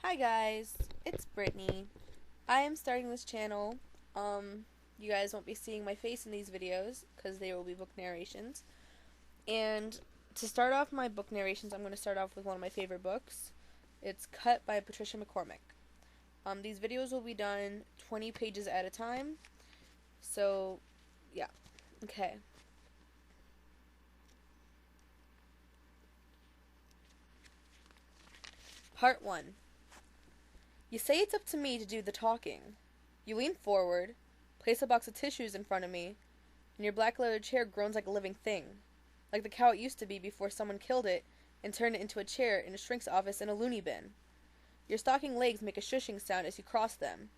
Hi guys, it's Brittany. I am starting this channel. You guys won't be seeing my face in these videos because they will be book narrations. And to start off my book narrations, I'm going to start off with one of my favorite books. It's Cut by Patricia McCormick. These videos will be done 20 pages at a time. So, yeah. Okay. Part 1. You say it's up to me to do the talking. You lean forward, place a box of tissues in front of me, and your black leather chair groans like a living thing. Like the cow it used to be before someone killed it and turned it into a chair in a shrink's office in a loony bin. Your stocking legs make a shushing sound as you cross them.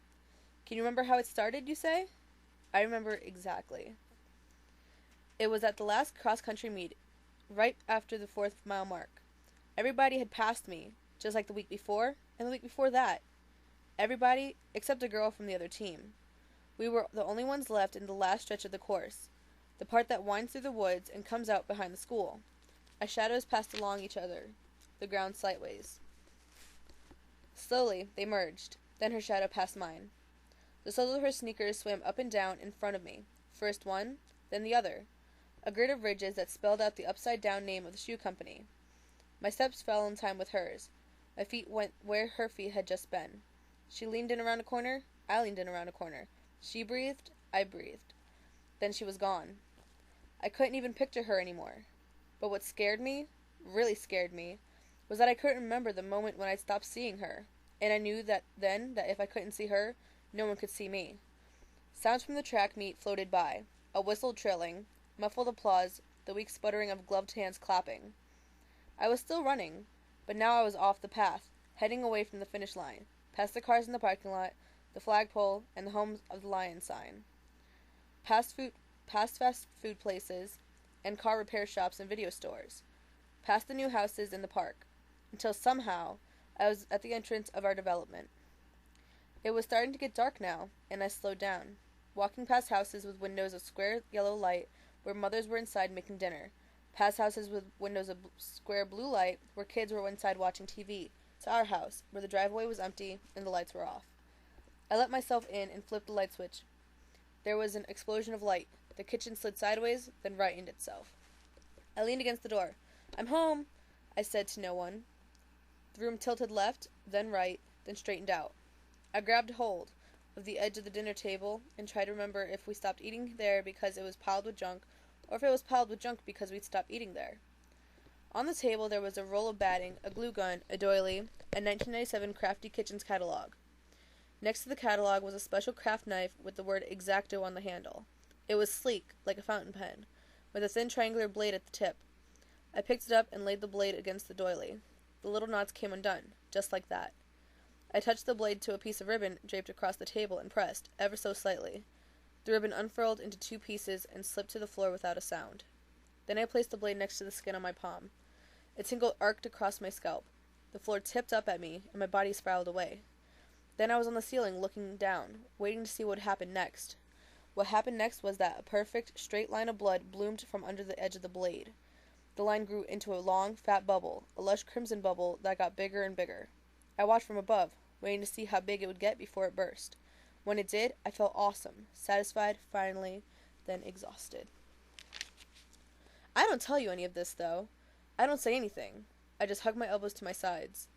Can you remember how it started, you say? I remember exactly. It was at the last cross-country meet, right after the 4th-mile mark. Everybody had passed me, just like the week before, and the week before that. Everybody, except a girl from the other team. We were the only ones left in the last stretch of the course, the part that winds through the woods and comes out behind the school. Our shadows passed along each other, the ground sideways. Slowly, they merged. Then her shadow passed mine. The soles of her sneakers swam up and down in front of me, first one, then the other, a grid of ridges that spelled out the upside-down name of the shoe company. My steps fell in time with hers. My feet went where her feet had just been. She leaned in around a corner, I leaned in around a corner. She breathed, I breathed. Then she was gone. I couldn't even picture her anymore. But what scared me, really scared me, was that I couldn't remember the moment when I stopped seeing her, and I knew that then that if I couldn't see her, no one could see me. Sounds from the track meet floated by, a whistle trilling, muffled applause, the weak sputtering of gloved hands clapping. I was still running, but now I was off the path, heading away from the finish line, past the cars in the parking lot, the flagpole, and the Homes of the Lion sign. Past fast food places, and car repair shops and video stores. Past the new houses in the park, until somehow I was at the entrance of our development. It was starting to get dark now, and I slowed down, walking past houses with windows of square yellow light where mothers were inside making dinner, past houses with windows of square blue light where kids were inside watching TV, to our house, where the driveway was empty and the lights were off. I let myself in and flipped the light switch. There was an explosion of light. The kitchen slid sideways, then rightened itself. I leaned against the door. "I'm home," I said to no one. The room tilted left, then right, then straightened out. I grabbed hold of the edge of the dinner table and tried to remember if we stopped eating there because it was piled with junk, or if it was piled with junk because we'd stopped eating there. On the table there was a roll of batting, a glue gun, a doily, a 1997 Crafty Kitchens catalog. Next to the catalog was a special craft knife with the word X-Acto on the handle. It was sleek, like a fountain pen, with a thin triangular blade at the tip. I picked it up and laid the blade against the doily. The little knots came undone, just like that. I touched the blade to a piece of ribbon draped across the table and pressed, ever so slightly. The ribbon unfurled into 2 pieces and slipped to the floor without a sound. Then I placed the blade next to the skin on my palm. A tingle arced across my scalp. The floor tipped up at me, and my body spiraled away. Then I was on the ceiling, looking down, waiting to see what would happen next. What happened next was that a perfect, straight line of blood bloomed from under the edge of the blade. The line grew into a long, fat bubble, a lush crimson bubble that got bigger and bigger. I watched from above, waiting to see how big it would get before it burst. When it did, I felt awesome, satisfied, finally, then exhausted. I don't tell you any of this, though. I don't say anything. I just hug my elbows to my sides.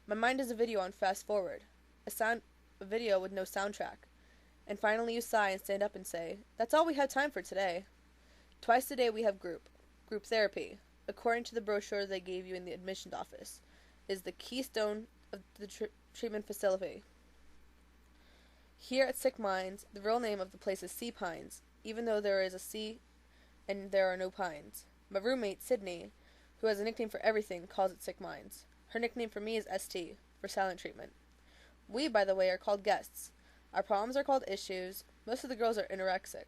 My mind is a video on fast forward. A video with no soundtrack. And finally you sigh and stand up and say, "That's all we have time for today." Twice a day we have group therapy, according to the brochure they gave you in the admissions office, is the keystone of the treatment facility. Here at Sick Minds, the real name of the place is Sea Pines, even though there is a sea and there are no pines. My roommate, Sydney, who has a nickname for everything, calls it Sick Minds. Her nickname for me is ST, for silent treatment. We, by the way, are called guests. Our problems are called issues. Most of the girls are anorexic.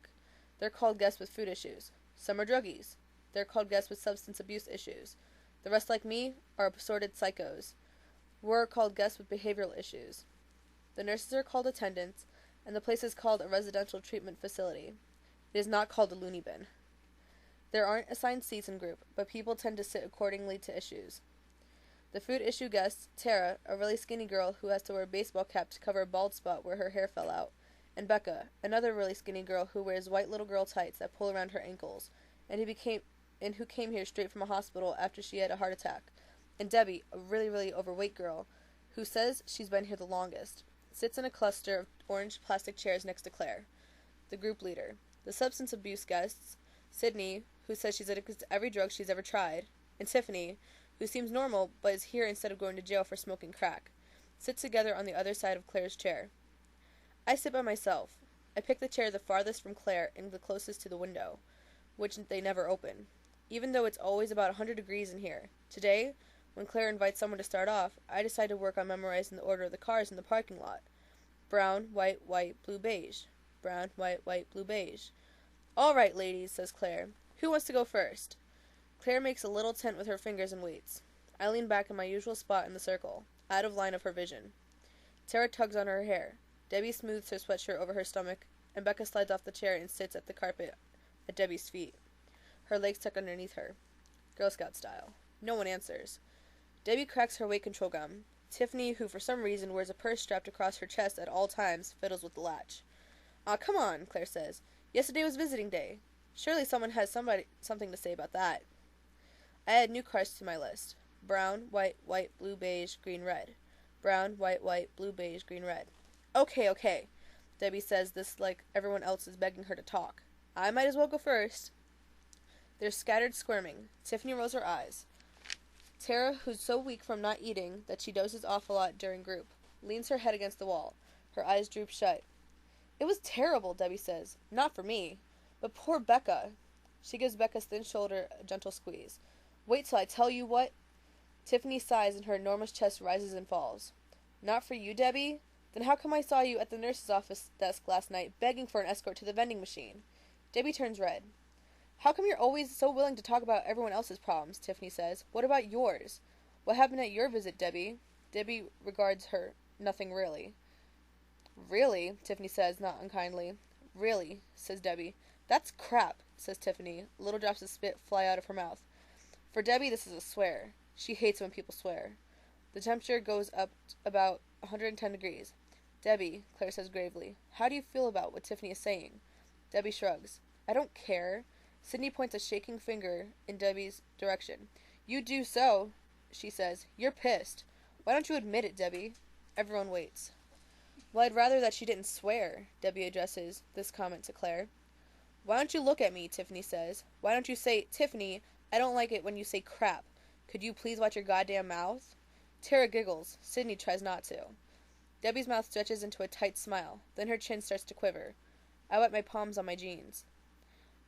They're called guests with food issues. Some are druggies. They're called guests with substance abuse issues. The rest, like me, are assorted psychos. We're called guests with behavioral issues. The nurses are called attendants, and the place is called a residential treatment facility. It is not called a loony bin. There aren't assigned seats in group, but people tend to sit accordingly to issues. The food issue guests, Tara, a really skinny girl who has to wear a baseball cap to cover a bald spot where her hair fell out, and Becca, another really skinny girl who wears white little girl tights that pull around her ankles, and who came here straight from a hospital after she had a heart attack, and Debbie, a really, really overweight girl, who says she's been here the longest, sits in a cluster of orange plastic chairs next to Claire, the group leader. The substance abuse guests, Sydney, who says she's addicted to every drug she's ever tried, and Tiffany, who seems normal but is here instead of going to jail for smoking crack, sit together on the other side of Claire's chair. I sit by myself. I pick the chair the farthest from Claire and the closest to the window, which they never open, even though it's always about 100 degrees in here. Today, when Claire invites someone to start off, I decide to work on memorizing the order of the cars in the parking lot. Brown, white, blue, beige. Brown, white, blue, beige. All right, ladies, says Claire. Who wants to go first? Claire makes a little tent with her fingers and waits. I lean back in my usual spot in the circle, out of line of her vision. Tara tugs on her hair. Debbie smooths her sweatshirt over her stomach, and Becca slides off the chair and sits at the carpet at Debbie's feet, her legs tucked underneath her, Girl Scout style. No one answers. Debbie cracks her weight control gum. Tiffany, who for some reason wears a purse strapped across her chest at all times, fiddles with the latch. "Aw, come on," Claire says. "Yesterday was visiting day. Surely someone has something to say about that." I add new cars to my list. Brown, white, blue, beige, green, red. Brown, white, blue, beige, green, red. Okay. Debbie says this like everyone else is begging her to talk. I might as well go first. There's scattered squirming. Tiffany rolls her eyes. Tara, who's so weak from not eating that she dozes off a lot during group, leans her head against the wall. Her eyes droop shut. "It was terrible," Debbie says. "Not for me. But poor Becca." She gives Becca's thin shoulder a gentle squeeze. "Wait till I tell you what—" Tiffany sighs and her enormous chest rises and falls. "Not for you, Debbie? Then how come I saw you at the nurse's office desk last night begging for an escort to the vending machine?" Debbie turns red. "How come you're always so willing to talk about everyone else's problems?" Tiffany says. "What about yours? What happened at your visit, Debbie?" Debbie regards her. "Nothing really." "Really?" Tiffany says, not unkindly. "Really," says Debbie. "That's crap," says Tiffany. Little drops of spit fly out of her mouth. For Debbie, this is a swear. She hates when people swear. The temperature goes up about 110 degrees. "Debbie," Claire says gravely, "how do you feel about what Tiffany is saying?" Debbie shrugs. "I don't care." Sydney points a shaking finger in Debbie's direction. "You do so," she says. "You're pissed. Why don't you admit it, Debbie?" Everyone waits. "Well, I'd rather that she didn't swear," Debbie addresses this comment to Claire. "Why don't you look at me?" Tiffany says. "Why don't you say, 'Tiffany, I don't like it when you say crap. Could you please watch your goddamn mouth?'" Tara giggles. Sydney tries not to. Debbie's mouth stretches into a tight smile. Then her chin starts to quiver. I wipe my palms on my jeans.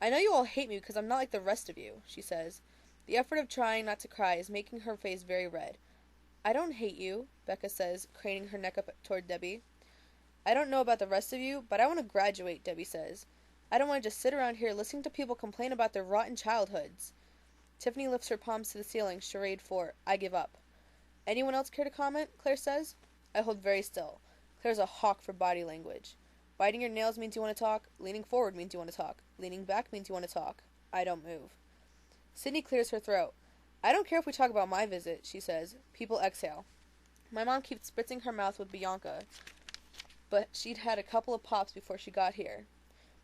"I know you all hate me because I'm not like the rest of you," she says. The effort of trying not to cry is making her face very red. "I don't hate you," Becca says, craning her neck up toward Debbie. "I don't know about the rest of you, but I want to graduate," Debbie says. "I don't want to just sit around here listening to people complain about their rotten childhoods." Tiffany lifts her palms to the ceiling, charade for, "I give up." "Anyone else care to comment?" Claire says. I hold very still. Claire's a hawk for body language. Biting your nails means you want to talk. Leaning forward means you want to talk. Leaning back means you want to talk. I don't move. Sydney clears her throat. "I don't care if we talk about my visit," she says. People exhale. My mom keeps spritzing her mouth with Bianca, but she'd had a couple of pops before she got here.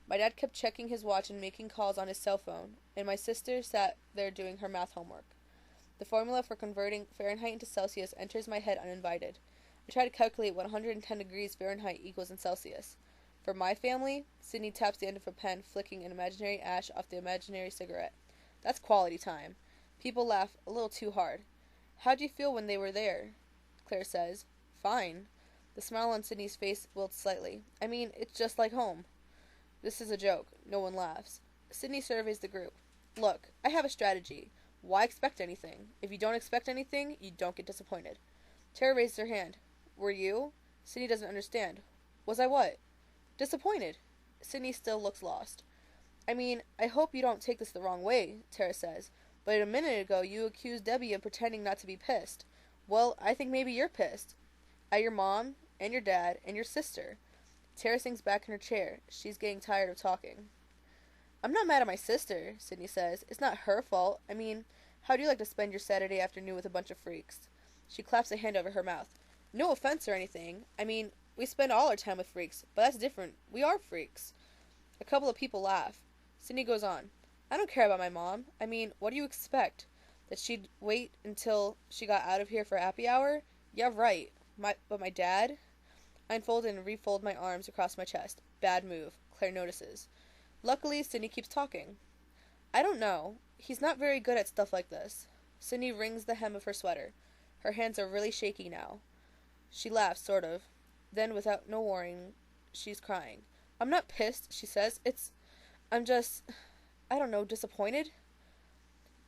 My dad kept checking his watch and making calls on his cell phone, and my sister sat there doing her math homework. The formula for converting Fahrenheit into Celsius enters my head uninvited. I try to calculate what 110 degrees Fahrenheit equals in Celsius. For my family, Sydney taps the end of a pen, flicking an imaginary ash off the imaginary cigarette. That's quality time. People laugh a little too hard. "How'd you feel when they were there?" Claire says. "Fine." The smile on Sydney's face wilts slightly. "I mean, it's just like home." This is a joke. No one laughs. Sydney surveys the group. "Look, I have a strategy. Why expect anything? If you don't expect anything, you don't get disappointed." Tara raises her hand. "Were you?" Sydney doesn't understand. "Was I what?" "Disappointed." Sydney still looks lost. "I mean, I hope you don't take this the wrong way," Tara says, "but a minute ago you accused Debbie of pretending not to be pissed. Well, I think maybe you're pissed. At your mom, and your dad, and your sister." Tara sinks back in her chair. She's getting tired of talking. "I'm not mad at my sister," Sydney says. "It's not her fault. I mean, how'd you like to spend your Saturday afternoon with a bunch of freaks?" She claps a hand over her mouth. No offense or anything. I mean, we spend all our time with freaks, but that's different. We are freaks. A couple of people laugh. Sydney goes on. I don't care about my mom. I mean, what do you expect? That she'd wait until she got out of here for happy hour? Yeah, right. But my dad? I unfold and refold my arms across my chest. Bad move. Claire notices. Luckily, Sydney keeps talking. I don't know. He's not very good at stuff like this. Sydney wrings the hem of her sweater. Her hands are really shaky now. She laughs, sort of. Then, without no warning, she's crying. I'm not pissed, she says. I'm just, I don't know, disappointed?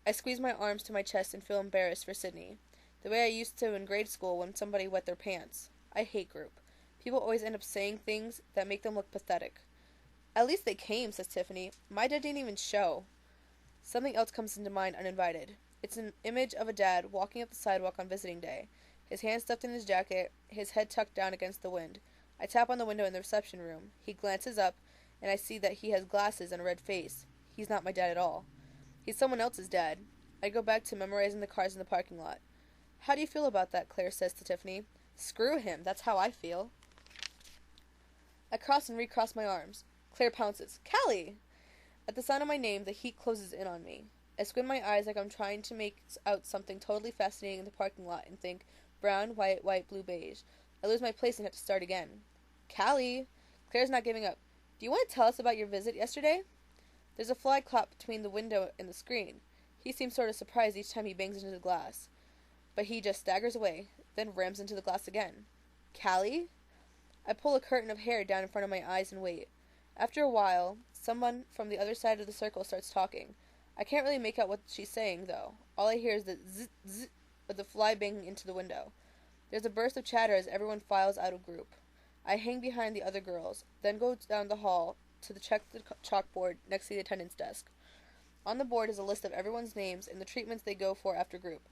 I squeeze my arms to my chest and feel embarrassed for Sydney. The way I used to in grade school when somebody wet their pants. I hate group. People always end up saying things that make them look pathetic. At least they came, says Tiffany. My dad didn't even show. Something else comes into mind uninvited. It's an image of a dad walking up the sidewalk on visiting day. His hands stuffed in his jacket, his head tucked down against the wind. I tap on the window in the reception room. He glances up, and I see that he has glasses and a red face. He's not my dad at all. He's someone else's dad. I go back to memorizing the cars in the parking lot. How do you feel about that? Claire says to Tiffany. Screw him. That's how I feel. I cross and recross my arms. Claire pounces. Callie! At the sound of my name, the heat closes in on me. I squint my eyes like I'm trying to make out something totally fascinating in the parking lot and think, brown, white, blue, beige. I lose my place and have to start again. Callie! Claire's not giving up. Do you want to tell us about your visit yesterday? There's a fly caught between the window and the screen. He seems sort of surprised each time he bangs into the glass. But he just staggers away, then rams into the glass again. Callie? I pull a curtain of hair down in front of my eyes and wait. After a while, someone from the other side of the circle starts talking. I can't really make out what she's saying, though. All I hear is the zzz, zzz of the fly banging into the window. There's a burst of chatter as everyone files out of group. I hang behind the other girls, then go down the hall to check the chalkboard next to the attendance desk. On the board is a list of everyone's names and the treatments they go for after group.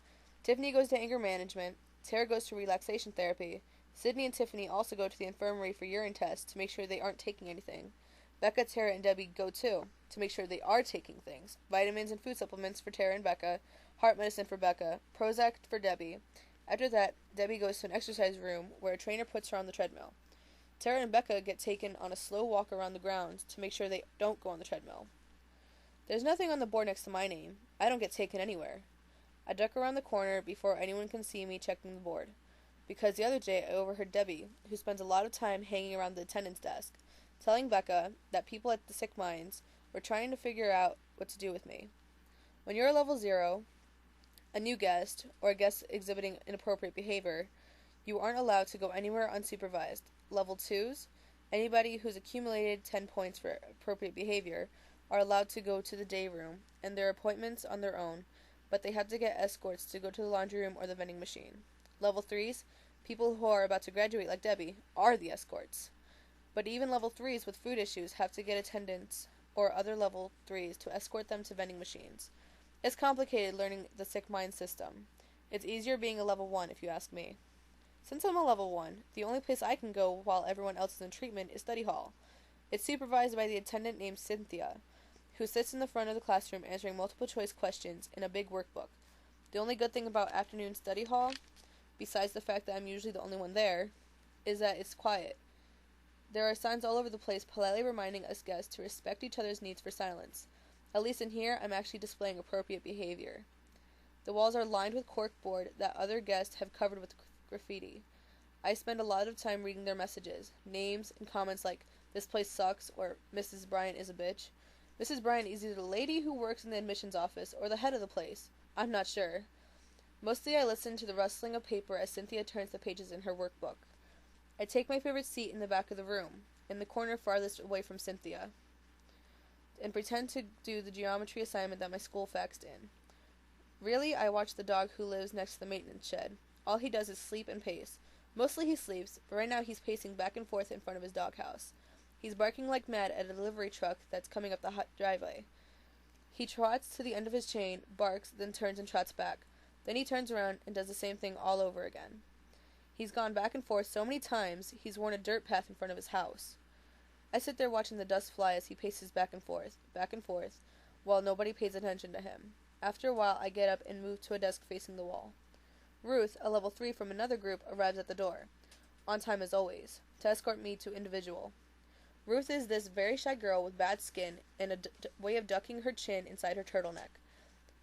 Tiffany goes to anger management, Tara goes to relaxation therapy, Sydney and Tiffany also go to the infirmary for urine tests to make sure they aren't taking anything. Becca, Tara, and Debbie go too, to make sure they are taking things. Vitamins and food supplements for Tara and Becca, heart medicine for Becca, Prozac for Debbie. After that, Debbie goes to an exercise room where a trainer puts her on the treadmill. Tara and Becca get taken on a slow walk around the grounds to make sure they don't go on the treadmill. There's nothing on the board next to my name. I don't get taken anywhere. I duck around the corner before anyone can see me checking the board. Because the other day I overheard Debbie, who spends a lot of time hanging around the attendance desk, telling Becca that people at the sick minds were trying to figure out what to do with me. When you're a level 0, a new guest, or a guest exhibiting inappropriate behavior, you aren't allowed to go anywhere unsupervised. Level 2s, anybody who's accumulated 10 points for appropriate behavior, are allowed to go to the day room and their appointments on their own, but they have to get escorts to go to the laundry room or the vending machine. Level 3s, people who are about to graduate like Debbie, are the escorts. But even level 3s with food issues have to get attendants or other level 3s to escort them to vending machines. It's complicated learning the sick mind system. It's easier being a level 1 if you ask me. Since I'm a level 1, the only place I can go while everyone else is in treatment is study hall. It's supervised by the attendant named Cynthia, who sits in the front of the classroom answering multiple choice questions in a big workbook. The only good thing about afternoon study hall, besides the fact that I'm usually the only one there, is that it's quiet. There are signs all over the place politely reminding us guests to respect each other's needs for silence. At least in here, I'm actually displaying appropriate behavior. The walls are lined with corkboard that other guests have covered with graffiti. I spend a lot of time reading their messages, names, and comments like, "This place sucks," or "Mrs. Bryant is a bitch." Mrs. Bryant is either the lady who works in the admissions office or the head of the place. I'm not sure. Mostly I listen to the rustling of paper as Cynthia turns the pages in her workbook. I take my favorite seat in the back of the room, in the corner farthest away from Cynthia, and pretend to do the geometry assignment that my school faxed in. Really, I watch the dog who lives next to the maintenance shed. All he does is sleep and pace. Mostly he sleeps, but right now he's pacing back and forth in front of his doghouse. He's barking like mad at a delivery truck that's coming up the hot driveway. He trots to the end of his chain, barks, then turns and trots back. Then he turns around and does the same thing all over again. He's gone back and forth so many times, he's worn a dirt path in front of his house. I sit there watching the dust fly as he paces back and forth, while nobody pays attention to him. After a while, I get up and move to a desk facing the wall. Ruth, a level 3 from another group, arrives at the door, on time as always, to escort me to individual. Ruth is this very shy girl with bad skin and a way of ducking her chin inside her turtleneck.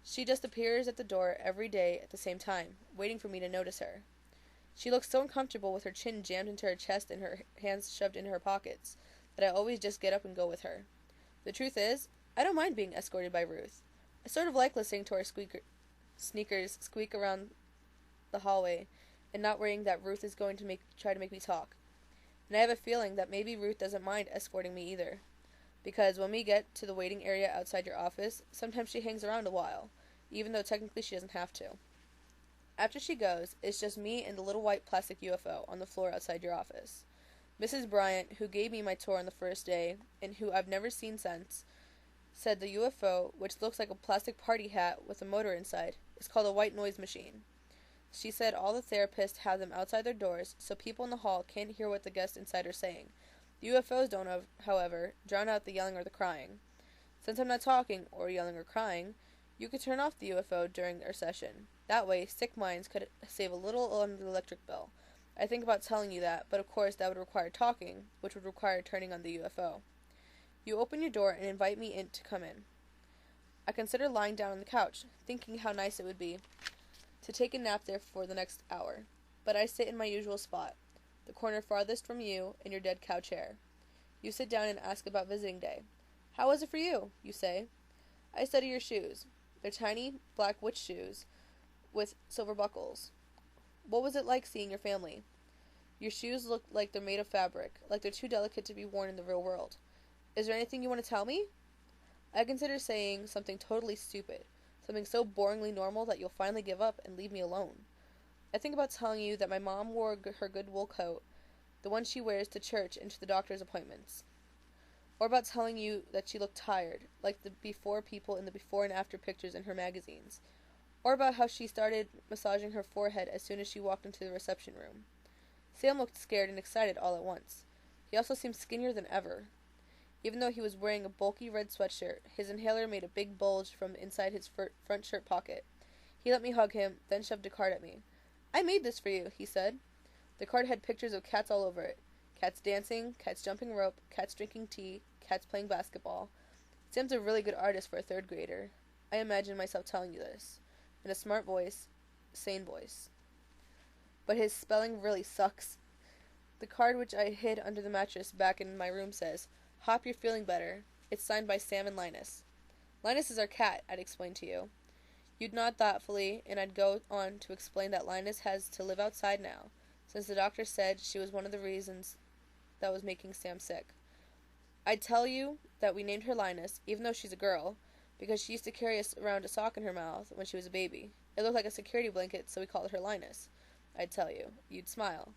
She just appears at the door every day at the same time, waiting for me to notice her. She looks so uncomfortable with her chin jammed into her chest and her hands shoved into her pockets that I always just get up and go with her. The truth is, I don't mind being escorted by Ruth. I sort of like listening to our sneakers squeak around the hallway and not worrying that Ruth is going to try to make me talk. And I have a feeling that maybe Ruth doesn't mind escorting me either. Because when we get to the waiting area outside your office, sometimes she hangs around a while, even though technically she doesn't have to. After she goes, it's just me and the little white plastic UFO on the floor outside your office. Mrs. Bryant, who gave me my tour on the first day, and who I've never seen since, said the UFO, which looks like a plastic party hat with a motor inside, is called a white noise machine. She said all the therapists have them outside their doors, so people in the hall can't hear what the guests inside are saying. The UFOs don't, however, drown out the yelling or the crying. Since I'm not talking, or yelling or crying, you could turn off the UFO during our session. That way, sick minds could save a little on the electric bill. I think about telling you that, but of course that would require talking, which would require turning on the UFO. You open your door and invite me in to come in. I consider lying down on the couch, thinking how nice it would be to take a nap there for the next hour. But I sit in my usual spot, the corner farthest from you and your dead cow chair. You sit down and ask about visiting day. How was it for you? You say. I study your shoes. They're tiny, black witch shoes with silver buckles. What was it like seeing your family? Your shoes look like they're made of fabric, like they're too delicate to be worn in the real world. Is there anything you want to tell me? I consider saying something totally stupid, something so boringly normal that you'll finally give up and leave me alone. I think about telling you that my mom wore her good wool coat, the one she wears to church and to the doctor's appointments. Or about telling you that she looked tired, like the before people in the before and after pictures in her magazines. Or about how she started massaging her forehead as soon as she walked into the reception room. Sam looked scared and excited all at once. He also seemed skinnier than ever. Even though he was wearing a bulky red sweatshirt, his inhaler made a big bulge from inside his front shirt pocket. He let me hug him, then shoved a card at me. I made this for you, he said. The card had pictures of cats all over it. Cats dancing, cats jumping rope, cats drinking tea, cats playing basketball. Sam's a really good artist for a third grader. I imagine myself telling you this. In a smart voice, sane voice. But his spelling really sucks. The card, which I hid under the mattress back in my room, says, Hop, you're feeling better. It's signed by Sam and Linus. Linus is our cat, I'd explain to you. You'd nod thoughtfully, and I'd go on to explain that Linus has to live outside now, since the doctor said she was one of the reasons that was making Sam sick. I'd tell you that we named her Linus, even though she's a girl, because she used to carry around a sock in her mouth when she was a baby. It looked like a security blanket, so we called her Linus. I'd tell you. You'd smile.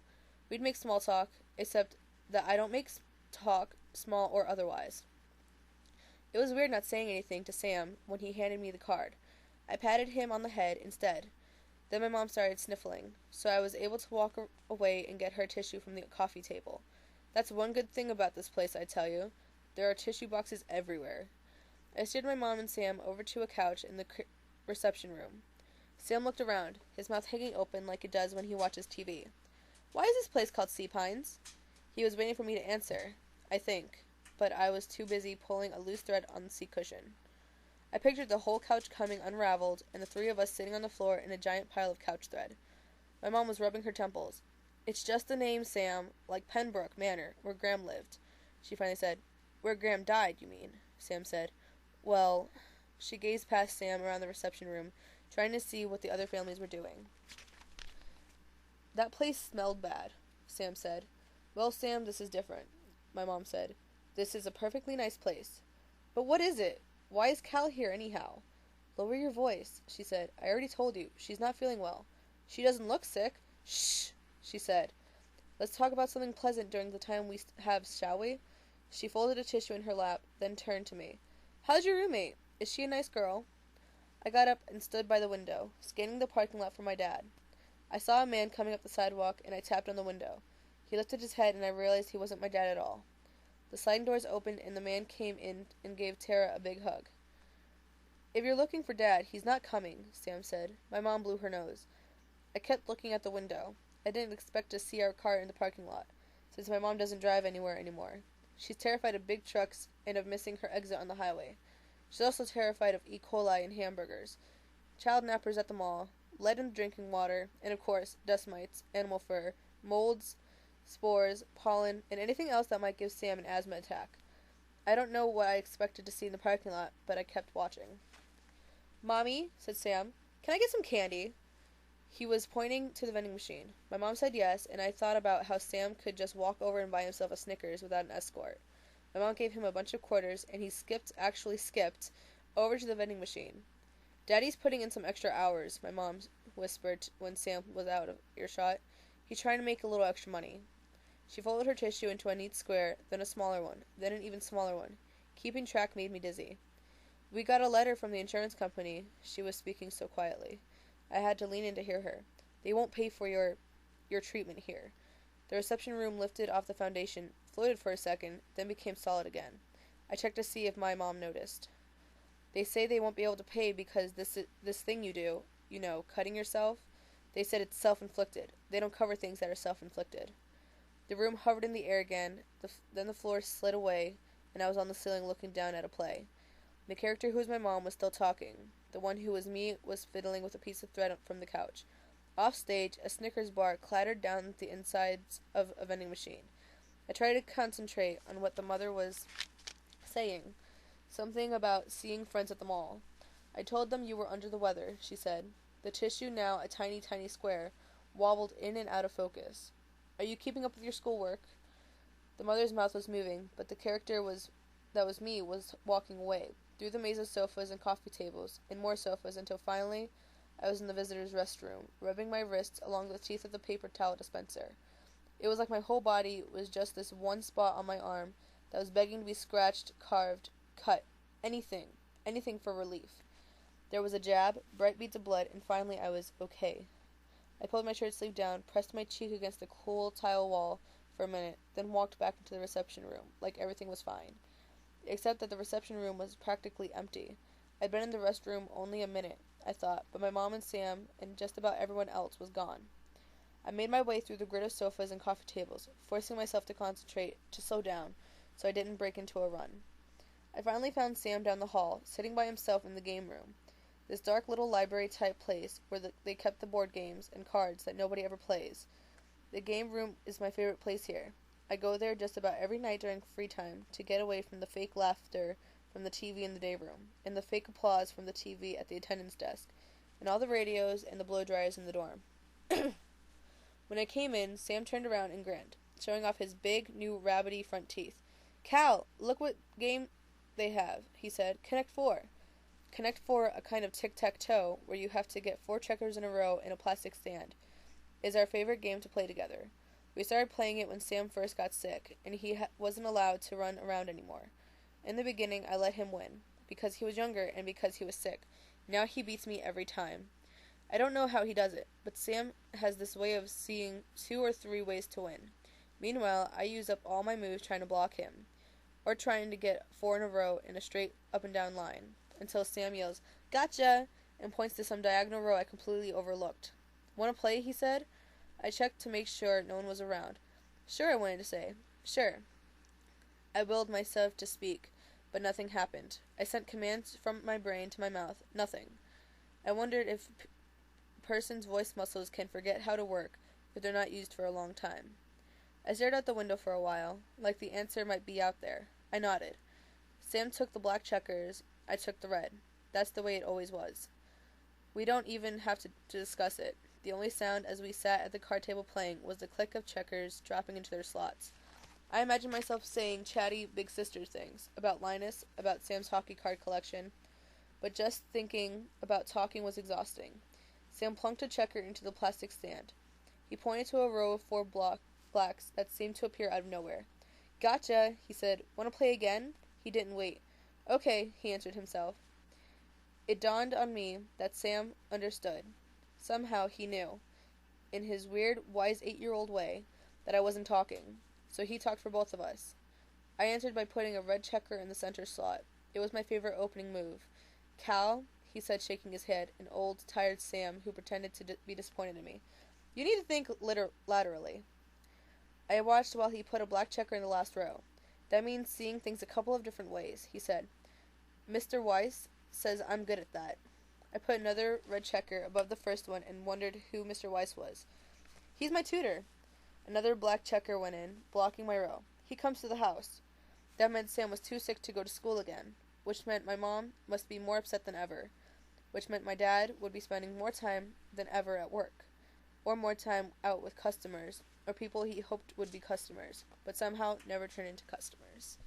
We'd make small talk, except that I don't make talk, small or otherwise. It was weird not saying anything to Sam when he handed me the card. I patted him on the head instead. Then my mom started sniffling, so I was able to walk away and get her tissue from the coffee table. That's one good thing about this place, I tell you. There are tissue boxes everywhere. I steered my mom and Sam over to a couch in the reception room. Sam looked around, his mouth hanging open like it does when he watches TV. Why is this place called Sea Pines? He was waiting for me to answer, I think, but I was too busy pulling a loose thread on the seat cushion. I pictured the whole couch coming unraveled, and the three of us sitting on the floor in a giant pile of couch thread. My mom was rubbing her temples. It's just the name, Sam, like Pembroke Manor, where Graham lived. She finally said, Where Graham died, you mean? Sam said. Well, she gazed past Sam around the reception room, trying to see what the other families were doing. That place smelled bad, Sam said. Well, Sam, this is different, my mom said. This is a perfectly nice place. But what is it? Why is Cal here anyhow? Lower your voice, she said. I already told you. She's not feeling well. She doesn't look sick. Shh, she said. Let's talk about something pleasant during the time we have, shall we? She folded a tissue in her lap, then turned to me. How's your roommate? Is she a nice girl? I got up and stood by the window, scanning the parking lot for my dad. I saw a man coming up the sidewalk, and I tapped on the window. He lifted his head, and I realized he wasn't my dad at all. The sliding doors opened, and the man came in and gave Tara a big hug. If you're looking for Dad, he's not coming, Sam said. My mom blew her nose. I kept looking at the window. I didn't expect to see our car in the parking lot, since my mom doesn't drive anywhere anymore. She's terrified of big trucks and of missing her exit on the highway. She's also terrified of E. coli and hamburgers, child nappers at the mall, lead in drinking water, and of course, dust mites, animal fur, molds, spores, pollen, and anything else that might give Sam an asthma attack. I don't know what I expected to see in the parking lot, but I kept watching. "Mommy," said Sam, "can I get some candy?" He was pointing to the vending machine. My mom said yes, and I thought about how Sam could just walk over and buy himself a Snickers without an escort. My mom gave him a bunch of quarters, and he actually skipped, over to the vending machine. "Daddy's putting in some extra hours," my mom whispered when Sam was out of earshot. "He's trying to make a little extra money." She folded her tissue into a neat square, then a smaller one, then an even smaller one. Keeping track made me dizzy. "We got a letter from the insurance company." She was speaking so quietly. I had to lean in to hear her. "They won't pay for your treatment here." The reception room lifted off the foundation, floated for a second, then became solid again. I checked to see if my mom noticed. "They say they won't be able to pay because this thing you do, cutting yourself. They said it's self-inflicted. They don't cover things that are self-inflicted." The room hovered in the air again, then the floor slid away, and I was on the ceiling looking down at a play. The character who was my mom was still talking. The one who was me was fiddling with a piece of thread from the couch. Off stage, a Snickers bar clattered down the insides of a vending machine. I tried to concentrate on what the mother was saying. Something about seeing friends at the mall. "I told them you were under the weather," she said. The tissue, now a tiny, tiny square, wobbled in and out of focus. "Are you keeping up with your schoolwork?" The mother's mouth was moving, but the character that was me was walking away, through the maze of sofas and coffee tables, and more sofas, until finally I was in the visitor's restroom, rubbing my wrists along the teeth of the paper towel dispenser. It was like my whole body was just this one spot on my arm that was begging to be scratched, carved, cut, anything for relief. There was a jab, bright beads of blood, and finally I was okay. I pulled my shirt sleeve down, pressed my cheek against the cool tile wall for a minute, then walked back into the reception room, like everything was fine. Except that the reception room was practically empty. I'd been in the restroom only a minute, I thought, but my mom and Sam and just about everyone else was gone. I made my way through the grid of sofas and coffee tables, forcing myself to concentrate, to slow down, so I didn't break into a run. I finally found Sam down the hall, sitting by himself in the game room. This dark little library-type place where they kept the board games and cards that nobody ever plays. The game room is my favorite place here. I go there just about every night during free time to get away from the fake laughter from the TV in the day room, and the fake applause from the TV at the attendance desk, and all the radios and the blow dryers in the dorm. When I came in, Sam turned around and grinned, showing off his big, new rabbity front teeth. "Cal, look what game they have," he said. "Connect Four." Connect Four, a kind of tic-tac-toe, where you have to get 4 checkers in a row in a plastic stand, is our favorite game to play together. We started playing it when Sam first got sick, and he wasn't allowed to run around anymore. In the beginning, I let him win, because he was younger and because he was sick. Now he beats me every time. I don't know how he does it, but Sam has this way of seeing 2 or 3 ways to win. Meanwhile, I use up all my moves trying to block him, or trying to get 4 in a row in a straight up-and-down line, until Sam yells, "Gotcha!" and points to some diagonal row I completely overlooked. "Want to play?" he said. I checked to make sure no one was around. "Sure," I wanted to say. "Sure." I willed myself to speak, but nothing happened. I sent commands from my brain to my mouth. Nothing. I wondered if a person's voice muscles can forget how to work if they're not used for a long time. I stared out the window for a while, like the answer might be out there. I nodded. Sam took the black checkers. I took the red. That's the way it always was. We don't even have to discuss it. The only sound as we sat at the card table playing was the click of checkers dropping into their slots. I imagined myself saying chatty big sister things, about Linus, about Sam's hockey card collection, but just thinking about talking was exhausting. Sam plunked a checker into the plastic stand. He pointed to a row of 4 blacks that seemed to appear out of nowhere. "Gotcha," he said. "Want to play again?" He didn't wait. "Okay," he answered himself. It dawned on me that Sam understood. Somehow he knew, in his weird, wise 8-year-old way, that I wasn't talking. So he talked for both of us. I answered by putting a red checker in the center slot. It was my favorite opening move. "Cal," he said, shaking his head, an old, tired Sam who pretended to be disappointed in me. You need to think laterally. I watched while he put a black checker in the last row. That means seeing things a couple of different ways, he said. Mr. Weiss says I'm good at that. I put another red checker above the first one and wondered who Mr. Weiss was. He's my tutor. Another black checker went in, blocking my row. He comes to the house. That meant Sam was too sick to go to school again, which meant my mom must be more upset than ever, which meant my dad would be spending more time than ever at work, or more time out with customers, or people he hoped would be customers, but somehow never turned into customers.